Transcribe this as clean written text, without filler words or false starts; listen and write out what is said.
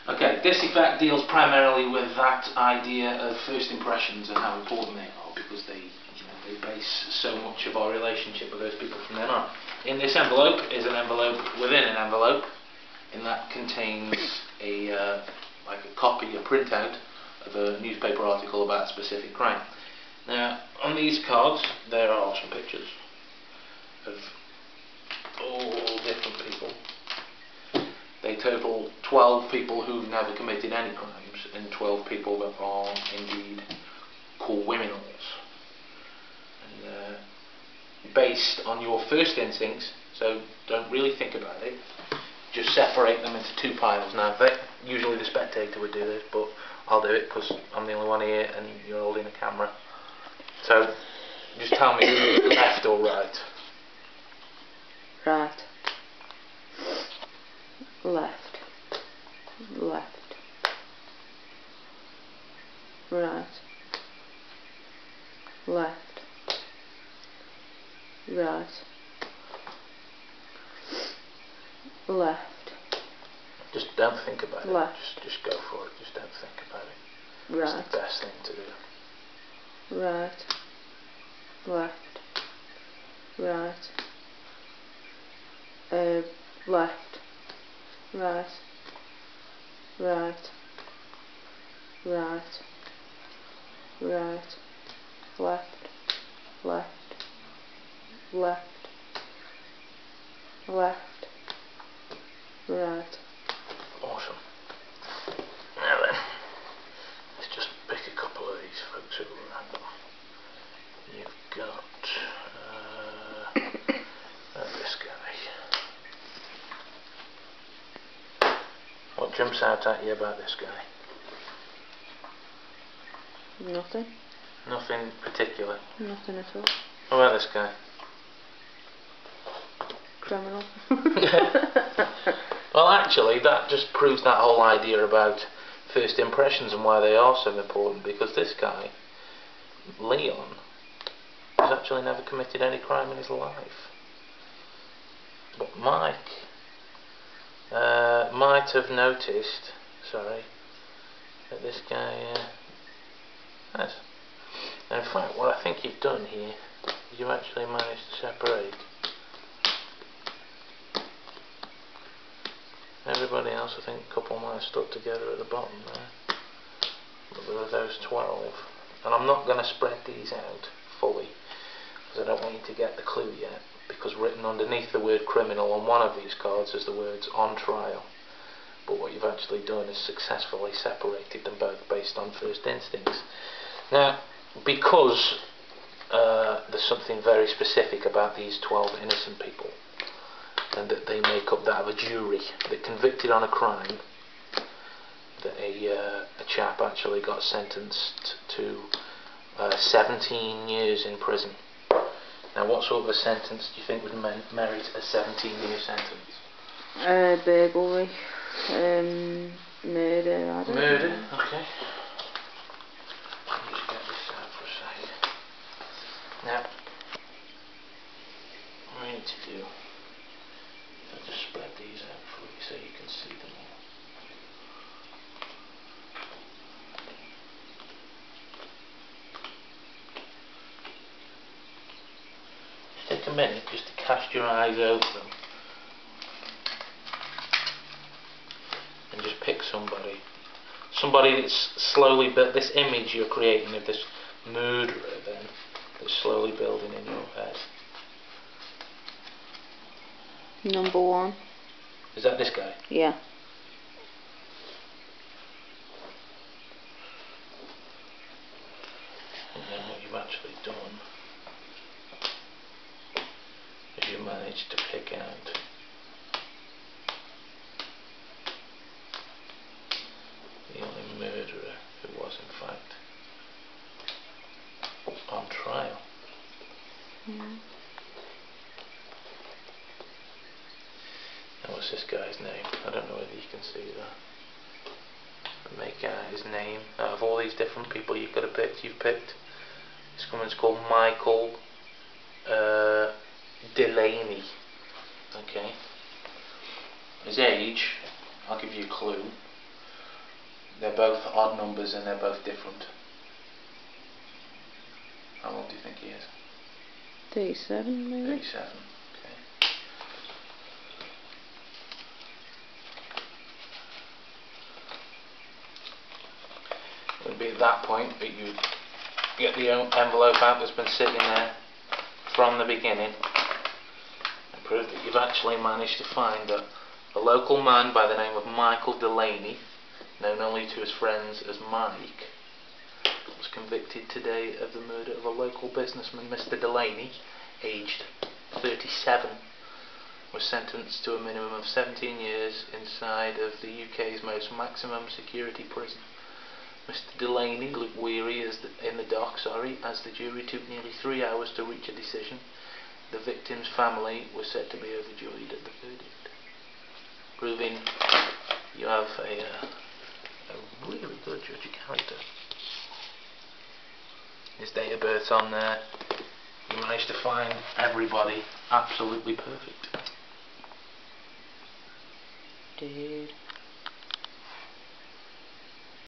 Okay, this effect deals primarily with that idea of first impressions and how important they are, because they base so much of our relationship with those people from then on. In this envelope is an envelope within an envelope, and that contains a like a copy, a printout of a newspaper article about a specific crime. Now, on these cards there are some pictures of all different people. They total 12 people who've never committed any crimes and 12 people that are indeed criminals. And based on your first instincts, so don't really think about it, just separate them into two piles. Now, usually the spectator would do this, but I'll do it because I'm the only one here and you're holding a camera. So just tell me left or right. Right. Left. Left. Right. Left. Right. Left. Just don't think about Left. it. Just go for it. Just don't think about it. Right. It's the best thing to do. Right. Left. Right. Left. Right. Right. Right. Right. Left. Left. Left. Left. Right. Awesome. Now then, let's just pick a couple of these folks who are random. You've got this guy. What jumps out at you about this guy? Nothing. Nothing particular. Nothing at all. What about this guy? Criminal. Well, actually, that just proves that whole idea about first impressions and why they are so important, because this guy, Leon, has actually never committed any crime in his life. But Mike might have noticed, that this guy has. And in fact, what I think you've done here is you actually managed to separate everybody else. I think a couple might have stuck together at the bottom there, but there were those 12. And I'm not going to spread these out fully because I don't want you to get the clue yet, because written underneath the word criminal on one of these cards is the words on trial. But what you've actually done is successfully separated them both based on first instincts. Now, because there's something very specific about these 12 innocent people, and that they make up that of a jury that convicted on a crime, that a chap actually got sentenced to 17 years in prison. Now, what sort of a sentence do you think would merit a 17-year sentence? Burglary, murder, I don't know. Murder, okay. Let me just get this out for a second. Now, what we need to do, I'll just spread these out for you so you can see them all. Just take a minute just to cast your eyes over them and just pick somebody that's slowly built. This image you're creating of this murderer then, that's slowly building in your head. Number 1. Is that this guy? Yeah. And then what you've actually done is you managed to pick out the only murderer who was in fact on trial. Mm. Now, what's this guy's name? I don't know whether you can see that. Make out his name. Out of all these different people you could have picked, you've picked this woman's called Michael Delaney. Okay. His age, I'll give you a clue. They're both odd numbers and they're both different. How old do you think he is? 37 maybe? 37, okay. It would be at that point that you get the envelope out that's been sitting there from the beginning and prove that you've actually managed to find that a local man by the name of Michael Delaney, known only to his friends as Mike, was convicted today of the murder of a local businessman. Mr. Delaney, aged 37, was sentenced to a minimum of 17 years inside of the UK's most maximum security prison. Mr. Delaney looked weary in the dock, as the jury took nearly 3 hours to reach a decision. The victim's family was said to be overjoyed at the verdict, proving you have a really good judge of character. His date of birth's on there. You managed to find everybody absolutely perfect. Dude.